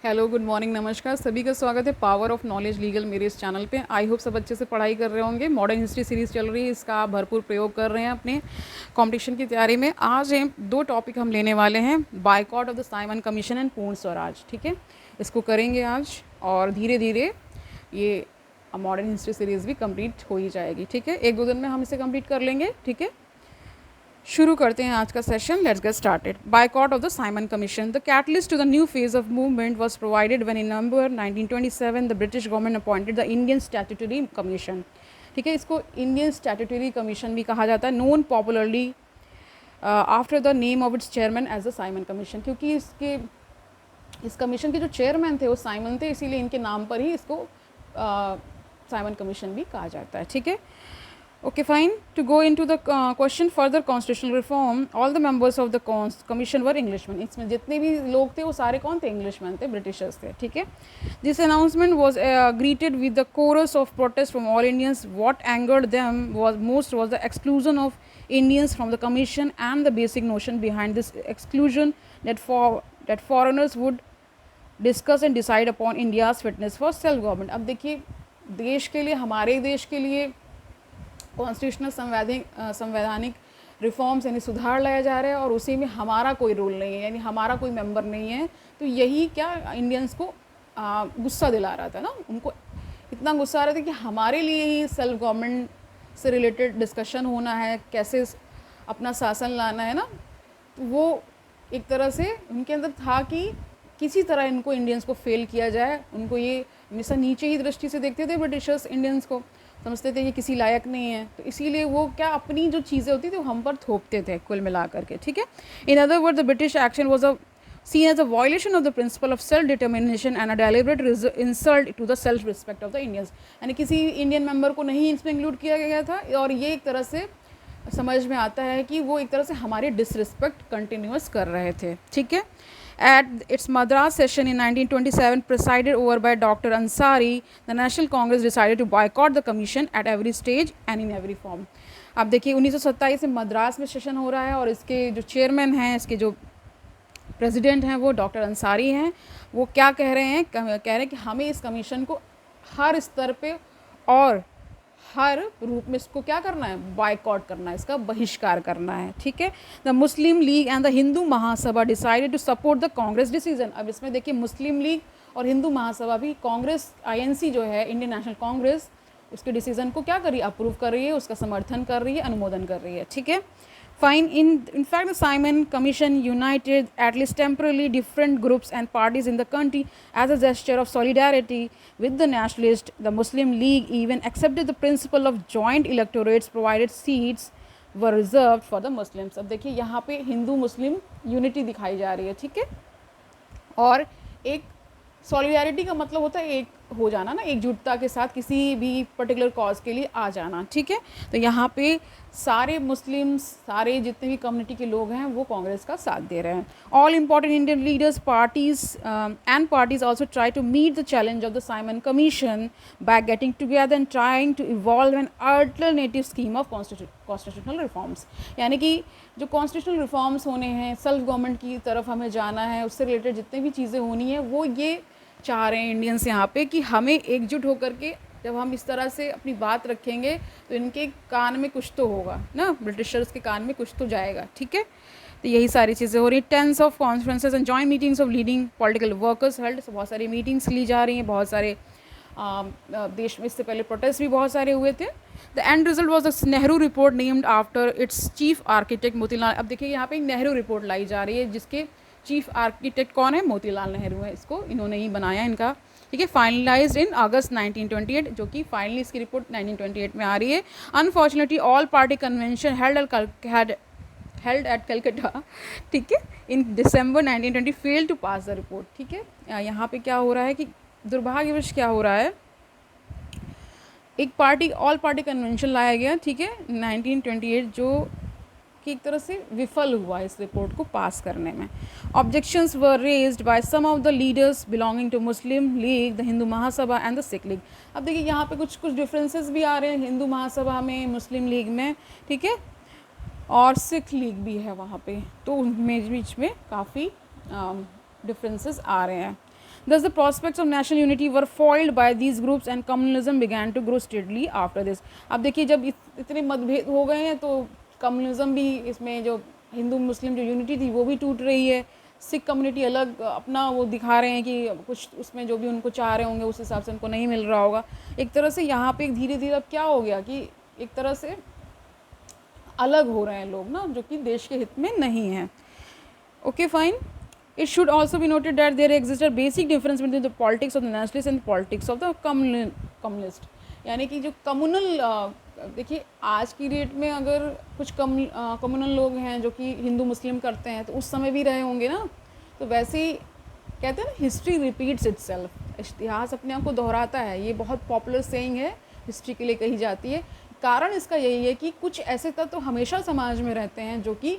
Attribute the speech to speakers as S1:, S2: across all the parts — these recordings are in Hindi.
S1: हेलो, गुड मॉर्निंग, नमस्कार। सभी का स्वागत है पावर ऑफ नॉलेज लीगल मेरे इस चैनल पे। आई होप सब अच्छे से पढ़ाई कर रहे होंगे। मॉडर्न हिस्ट्री सीरीज़ चल रही है, इसका आप भरपूर प्रयोग कर रहे हैं अपने कंपटीशन की तैयारी में। आज दो टॉपिक हम लेने वाले हैं, boycott of the Simon commission and पूर्ण स्वराज। ठीक है, इसको करेंगे आज और धीरे धीरे ये मॉडर्न हिस्ट्री सीरीज़ भी कंप्लीट हो ही जाएगी। ठीक है, एक दो दिन में हम इसे कंप्लीट कर लेंगे। ठीक है, शुरू करते हैं आज का session. Let's get started. Boycott of the Simon Commission. The catalyst to the new phase of movement was provided when in November 1927 the British government appointed the Indian statutory commission. ठीक है, इसको इंडियन स्टैट्यूटरी कमीशन भी कहा जाता है, known popularly after the name of its chairman as the Simon Commission, क्योंकि इस कमीशन के जो चेयरमैन थे वो साइमन थे, इसीलिए इनके नाम पर ही इसको साइमन कमीशन भी कहा जाता है। ठीक है, okay, fine. To go into the question further, constitutional reform, all the members of the commission were Englishmen. इसमें जितने भी लोग थे वो सारे कौन थे? Englishmen थे, Britishers थे। ठीक है, this announcement was greeted with the chorus of protest from all Indians. What angered them was the exclusion of Indians from the commission and the basic notion behind this exclusion that foreigners would discuss and decide upon India's fitness for self government. अब देखिए, देश के लिए, हमारे देश के लिए कॉन्स्टिट्यूशनल संवैधानिक रिफॉर्म्स यानी सुधार लाया जा रहा है और उसी में हमारा कोई रोल नहीं है, यानी हमारा कोई मेंबर नहीं है। तो यही क्या इंडियंस को गुस्सा दिला रहा था ना, उनको इतना गुस्सा आ रहा था कि हमारे लिए ही सेल्फ गवर्नमेंट से रिलेटेड डिस्कशन होना है, कैसे अपना शासन लाना है ना। तो वो एक तरह से उनके अंदर था कि किसी तरह इनको इंडियंस को फेल किया जाए। उनको ये हमेशा नीचे ही दृष्टि से देखते थे ब्रिटिशर्स, इंडियंस को समझते थे ये किसी लायक नहीं है, तो इसीलिए वो क्या अपनी जो चीज़ें होती थी वो हम पर थोपते थे कुल मिला करके। ठीक है, in other word the British action was seen as a violation of the principle of self determination and a deliberate insult to the self respect of the Indians। यानी किसी इंडियन मेंबर को नहीं इसमें इंक्लूड किया गया था और ये एक तरह से समझ में आता है कि वो एक तरह से हमारी डिसरिस्पेक्ट कंटिन्यूस कर रहे थे। ठीक है, at its Madras session in 1927, presided over by Dr. Ansari, the National Congress decided to boycott the commission at every stage and in every form। अब देखिए 1927 में मद्रास में सेशन हो रहा है और इसके जो चेयरमैन हैं, इसके जो प्रेसिडेंट हैं वो डॉक्टर अंसारी हैं। वो क्या कह रहे हैं? कह रहे हैं कि हमें इस कमीशन को हर स्तर पे और हर रूप में इसको क्या करना है? बायकॉट करना है, इसका बहिष्कार करना है। ठीक है, the Muslim League and the Hindu Mahasabha decided to support the Congress decision. अब इसमें देखिए मुस्लिम लीग और हिंदू महासभा भी कांग्रेस INC जो है, इंडियन नेशनल कांग्रेस, उसके डिसीजन को क्या कर रही है? अप्रूव कर रही है, उसका समर्थन कर रही है, अनुमोदन कर रही है। ठीक है, fine. In fact, the Simon Commission united at least temporarily different groups and parties in the country as a gesture of solidarity with the nationalists. The Muslim League even accepted the principle of joint electorates, provided seats were reserved for the Muslims। अब देखिए यहाँ पे हिंदू मुस्लिम यूनिटी दिखाई जा रही है। ठीक है, और एक सॉलिडारिटी का मतलब होता है एक हो जाना ना, एकजुटता के साथ किसी भी पर्टिकुलर कॉज के लिए आ जाना। ठीक है, तो यहाँ पे सारे मुस्लिम, सारे जितने भी कम्युनिटी के लोग हैं वो कांग्रेस का साथ दे रहे हैं। All important Indian leaders parties also try to meet the challenge of the Simon commission by getting together and trying to evolve an alternative scheme of constitutional reforms. यानी कि जो कॉन्स्टिट्यूशनल रिफॉर्म्स होने हैं, सेल्फ गवर्नमेंट की तरफ हमें जाना है, उससे रिलेटेड जितने भी चीज़ें होनी है वो ये चाह रहे हैं इंडियंस यहाँ पे कि हमें एकजुट होकर के जब हम इस तरह से अपनी बात रखेंगे तो इनके कान में कुछ तो होगा ना, ब्रिटिशर्स के कान में कुछ तो जाएगा। ठीक है, तो यही सारी चीज़ें हो रही हैं। Tens of conferences and joint meetings of leading political workers held. बहुत सारी मीटिंग्स ली जा रही हैं, बहुत सारे देश में इससे पहले प्रोटेस्ट भी बहुत सारे हुए थे। The end result was the Nehru report named after it's chief architect Motilal. अब देखिए यहाँ पे एक नेहरू रिपोर्ट लाई जा रही है जिसके चीफ आर्किटेक्ट कौन है? मोतीलाल नेहरू है, इसको इन्होंने ही बनाया इनका। ठीक है, फाइनलाइज्ड इन अगस्त 1928, जो कि फाइनली इसकी रिपोर्ट 1928 में आ रही है। Unfortunately all party convention held at Calcutta, ठीक है, in December 1920 fail to pass the report. ठीक है, यहाँ पे क्या हो रहा है कि दुर्भाग्यवश क्या हो रहा है, एक ऑल पार्टी कन्वेंशन लाया गया। ठीक है, 1928, जो कि एक तरह से विफल हुआ इस रिपोर्ट को पास करने में। Objections were raised by some of the leaders belonging to Muslim League, the Hindu Mahasabha and the Sikh League. अब देखिए यहाँ पे कुछ डिफरेंसेस भी आ रहे हैं हिंदू महासभा में, मुस्लिम लीग में। ठीक है, और सिख लीग भी है वहाँ पे, तो उनमें बीच में काफ़ी डिफरेंसेस आ रहे हैं। Thus, the prospects of national unity were foiled by these groups and communalism began to grow steadily after this. अब देखिए जब इतने मतभेद हो गए हैं तो कम्युनिज्म भी इसमें जो हिंदू मुस्लिम जो यूनिटी थी वो भी टूट रही है। सिख कम्युनिटी अलग अपना वो दिखा रहे हैं कि कुछ उसमें जो भी उनको चाह रहे होंगे उस हिसाब से उनको नहीं मिल रहा होगा। एक तरह से यहाँ पे धीरे धीरे अब क्या हो गया कि एक तरह से अलग हो रहे हैं लोग ना, जो कि देश के हित में नहीं है। Okay fine. It should also be noted that there exists a basic difference between the politics of the nationalists and the politics of the communist. यानी कि जो कम्युनल देखिए आज की डेट में अगर कुछ कम्युनल लोग हैं जो कि हिंदू मुस्लिम करते हैं तो उस समय भी रहे होंगे ना, तो वैसे ही कहते हैं ना हिस्ट्री रिपीट्स इटसेल्फ, इतिहास अपने आप को दोहराता है। ये बहुत पॉपुलर सेइंग है, हिस्ट्री के लिए कही जाती है। कारण इसका यही है कि कुछ ऐसे तत्व हमेशा समाज में रहते हैं जो कि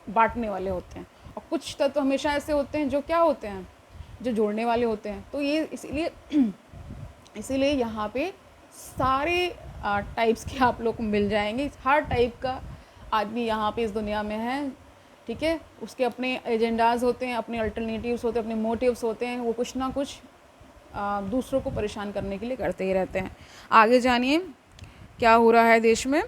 S1: बांटने वाले होते हैं, और कुछ तत्व हमेशा ऐसे होते हैं जो क्या होते हैं, जो जोड़ने वाले होते हैं। तो ये इसीलिए यहाँ पे सारे टाइप्स के आप लोग को मिल जाएंगे। हर टाइप का आदमी यहाँ पे इस दुनिया में है, ठीक है। उसके अपने एजेंडाज होते हैं, अपने अल्टरनेटिव्स होते हैं, अपने मोटिव्स होते हैं। वो कुछ ना कुछ दूसरों को परेशान करने के लिए करते ही रहते हैं। आगे जानिए क्या हो रहा है देश में।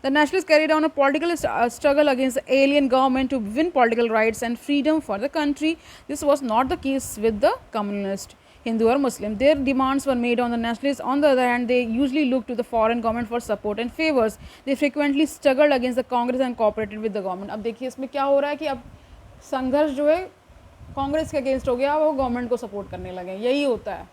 S1: The nationalists carried on a political struggle against the alien government to win political rights and freedom for the country. This was not the case with the communist, Hindu or Muslim. Their demands were made on the nationalists. On the other hand, they usually looked to the foreign government for support and favors. They frequently struggled against the Congress and cooperated with the government. अब देखिए इसमें क्या हो रहा है कि अब संघर्ष जो है कांग्रेस के अगेंस्ट हो गया, वो गवर्नमेंट को सपोर्ट करने लगे। यही होता है,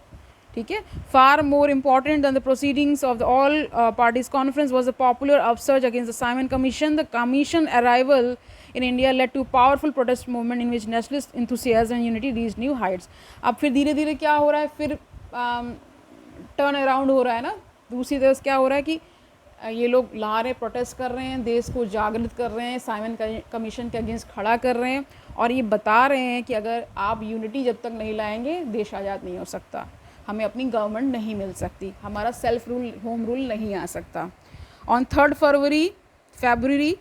S1: ठीक है। Far more important than the proceedings of the all parties conference was the popular upsurge against the Simon Commission. The commission arrival in India led to powerful protest movement in which nationalist enthusiasm and unity reached new heights. अब फिर धीरे धीरे क्या हो रहा है, फिर टर्न अराउंड हो रहा है ना। दूसरी तरफ क्या हो रहा है कि ये लोग ला रहे, प्रोटेस्ट कर रहे हैं, देश को जागृत कर रहे हैं, साइमन कमीशन के अगेंस्ट खड़ा कर रहे हैं, और ये बता रहे हैं कि अगर आप यूनिटी जब तक नहीं लाएंगे देश आज़ाद नहीं हो सकता, हमें अपनी गवर्नमेंट नहीं मिल सकती, हमारा सेल्फ रूल होम रूल नहीं आ सकता। On 3 February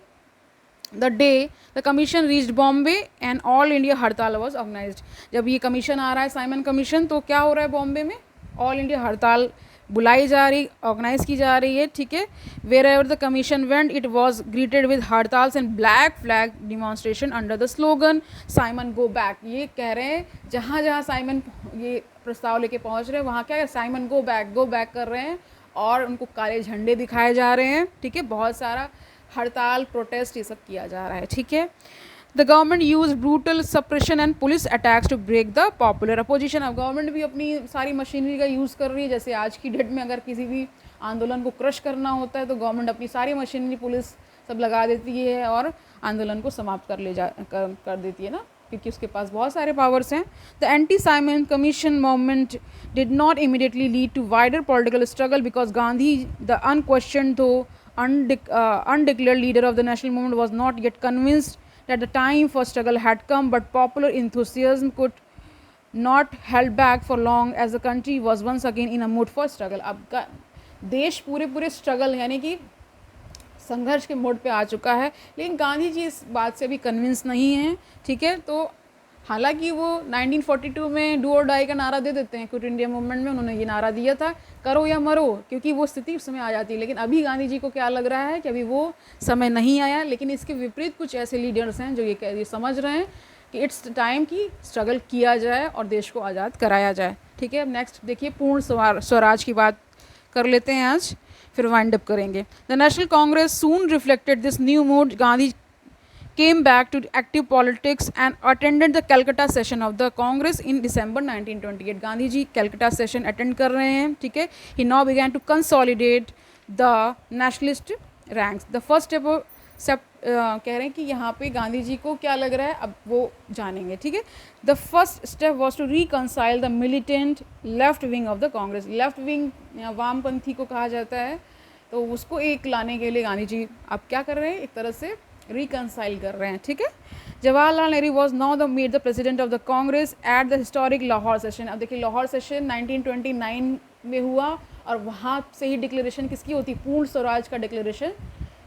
S1: the day the commission reached Bombay and all India हड़ताल वॉज ऑर्गेनाइज्ड। जब ये कमीशन आ रहा है साइमन कमीशन, तो क्या हो रहा है बॉम्बे में, ऑल इंडिया हड़ताल बुलाई जा रही, ऑर्गेनाइज की जा रही है, ठीक है। Wherever the commission went it was greeted with hartals and black flag demonstration under the slogan Simon go back. ये कह रहे हैं जहाँ जहाँ साइमन ये प्रस्ताव लेके पहुँच रहे हैं वहाँ क्या है, साइमन गो बैक कर रहे हैं, और उनको काले झंडे दिखाए जा रहे हैं, ठीक है। बहुत सारा हड़ताल, प्रोटेस्ट ये सब किया जा रहा है, ठीक है। The government use brutal suppression and police attacks to break the popular opposition. अब गवर्नमेंट भी अपनी सारी मशीनरी का यूज़ कर रही है। जैसे आज की डेट में अगर किसी भी आंदोलन को क्रश करना होता है तो गवर्नमेंट अपनी सारी मशीनरी, पुलिस सब लगा देती है और आंदोलन को समाप्त कर देती है ना, क्योंकि उसके पास बहुत सारे पावर्स हैं। The anti Simon commission movement did not immediately lead to wider political struggle because Gandhi the unquestioned though undeclared leader of the national movement was not yet convinced that the time for struggle had come, but popular enthusiasm could not held back for long as the country was once again in a mood for struggle. अब देश पूरे स्ट्रगल यानी कि संघर्ष के मोड पे आ चुका है, लेकिन गांधी जी इस बात से भी कन्विंस नहीं हैं, ठीक है। तो हालांकि वो 1942 में डू और डाई का नारा दे देते हैं, क्विट इंडिया मूवमेंट में उन्होंने ये नारा दिया था, करो या मरो, क्योंकि वो स्थिति उस समय आ जाती है। लेकिन अभी गांधी जी को क्या लग रहा है कि अभी वो समय नहीं आया। लेकिन इसके विपरीत कुछ ऐसे लीडर्स हैं जो ये समझ रहे हैं कि इट्स टाइम कि स्ट्रगल किया जाए और देश को आज़ाद कराया जाए, ठीक है। अब नेक्स्ट देखिए पूर्ण स्वराज की बात कर लेते हैं आज, फिर वाइंड अप करेंगे। The national Congress soon reflected this new mood. Gandhi came back to active politics and attended the Calcutta session of the Congress in December 1928. Gandhi ji Calcutta session attend कर रहे हैं, ठीक है। He now began to consolidate the nationalist ranks. The first step कह रहे हैं कि यहाँ पे गांधी जी को क्या लग रहा है, अब वो जानेंगे, ठीक है। The first step was to reconcile the militant left wing of the Congress. Left wing वामपंथी को कहा जाता है, तो उसको एक लाने के लिए गांधी जी अब क्या कर रहे हैं, एक तरह से रिकनसाइल कर रहे हैं, ठीक है। Jawaharlal Nehru was now the made the president of the Congress at the historic Lahore session. अब देखिए लाहौर सेशन 1929 में हुआ, और वहाँ से ही डिक्लेरेशन किसकी होती है, पूर्ण स्वराज का डिक्लेरेशन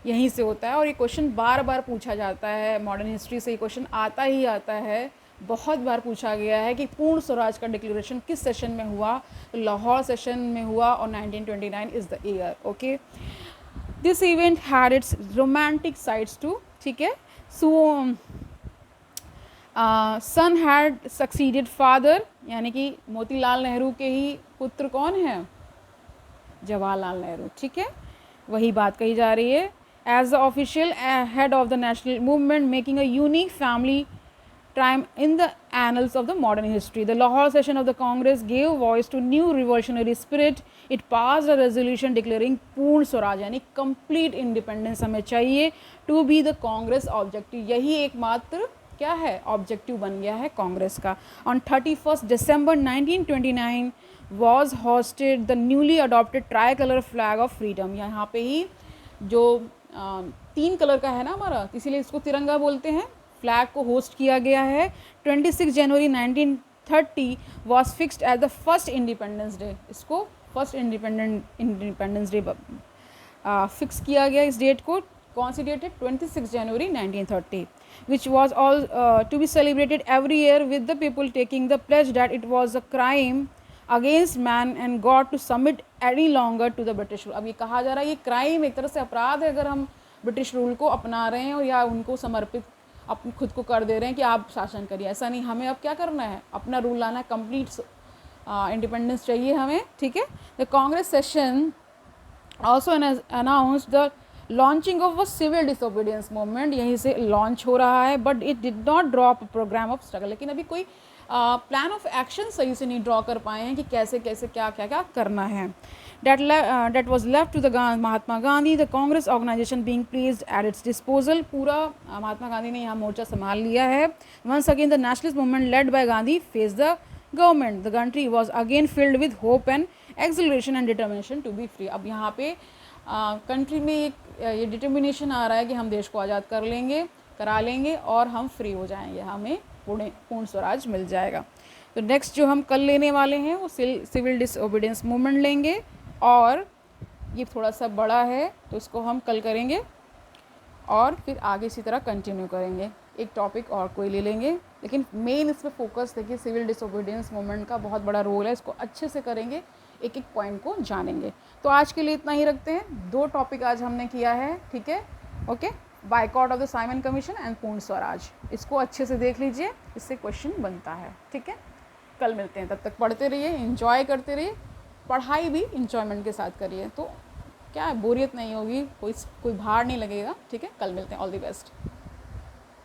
S1: यहीं से होता है। और ये क्वेश्चन बार बार पूछा जाता है, मॉडर्न हिस्ट्री से ये क्वेश्चन आता ही आता है, बहुत बार पूछा गया है कि पूर्ण स्वराज का डिक्लेरेशन किस सेशन में हुआ, तो लाहौर सेशन में हुआ और 1929 is the year. Okay, this event had its romantic sides too, ठीक है। So son had succeeded father, यानी कि मोतीलाल नेहरू के ही पुत्र कौन है, जवाहरलाल नेहरू, ठीक है, वही बात कही जा रही है। As the official head of the national movement making a unique family time in the annals of the modern history. The Lahore session of the Congress gave voice to new revolutionary spirit. It passed a resolution declaring पूर्ण स्वराज यानी complete independence हमें चाहिए to be the Congress objective. यही एकमात्र क्या है, ऑब्जेक्टिव बन गया है कांग्रेस का। On 31st December 1929 was hosted the newly adopted tricolor flag of freedom. यहाँ पे ही जो 3 कलर का है ना हमारा, इसीलिए इसको तिरंगा बोलते हैं, फ्लैग को होस्ट किया गया है। 26 January 1930 was fixed as the first independence day. इसको फर्स्ट इंडिपेंडेंस डे फिक्स किया गया। इस डेट को, कौन सी डेट है, 26 January 1930, which was all to be celebrated every year with the people taking the pledge that it was a crime against man and God to submit any longer to the British rule. अब ये कहा जा रहा है ये क्राइम, एक तरह से अपराध है अगर हम ब्रिटिश रूल को अपना रहे हैं और या उनको समर्पित अपने खुद को कर दे रहे हैं कि आप शासन करिए। ऐसा नहीं, हमें अब क्या करना है, अपना रूल लाना है, कंप्लीट इंडिपेंडेंस चाहिए हमें, ठीक है। The Congress session also announced the launching of a civil disobedience movement, यहीं से लॉन्च हो रहा है। But it did not drop programme of struggle, लेकिन अभी कोई प्लान ऑफ एक्शन सही से नहीं ड्रॉ कर पाए हैं कि कैसे कैसे क्या क्या क्या करना है। that was left to the Mahatma Gandhi, the Congress organization being placed at its disposal. पूरा महात्मा गांधी ने यहाँ मोर्चा संभाल लिया है। Once again the nationalist movement led by Gandhi faced the government. The country was again filled with hope and exhilaration and determination to be free. अब यहाँ पे कंट्री में एक ये डिटर्मिनेशन आ रहा है कि हम देश को आज़ाद कर लेंगे, करा लेंगे और हम फ्री हो जाएंगे, हमें पूर्ण स्वराज मिल जाएगा। तो नेक्स्ट जो हम कल लेने वाले हैं वो सिविल डिसओबीडियंस मूवमेंट लेंगे, और ये थोड़ा सा बड़ा है तो इसको हम कल करेंगे और फिर आगे इसी तरह कंटिन्यू करेंगे। एक टॉपिक और कोई ले लेंगे, लेकिन मेन इस पर फोकस देखिए, सिविल डिसओबीडियंस मूवमेंट का बहुत बड़ा रोल है, इसको अच्छे से करेंगे, एक एक पॉइंट को जानेंगे। तो आज के लिए इतना ही रखते हैं। 2 टॉपिक आज हमने किया है, ठीक है, okay. Boycott of the Simon commission and पूर्ण स्वराज, इसको अच्छे से देख लीजिए, इससे क्वेश्चन बनता है, ठीक है। कल मिलते हैं, तब तक पढ़ते रहिए, एंजॉय करते रहिए, पढ़ाई भी इंजॉयमेंट के साथ करिए, तो क्या बोरियत नहीं होगी, कोई भार नहीं लगेगा, ठीक है। कल मिलते हैं, ऑल द बेस्ट।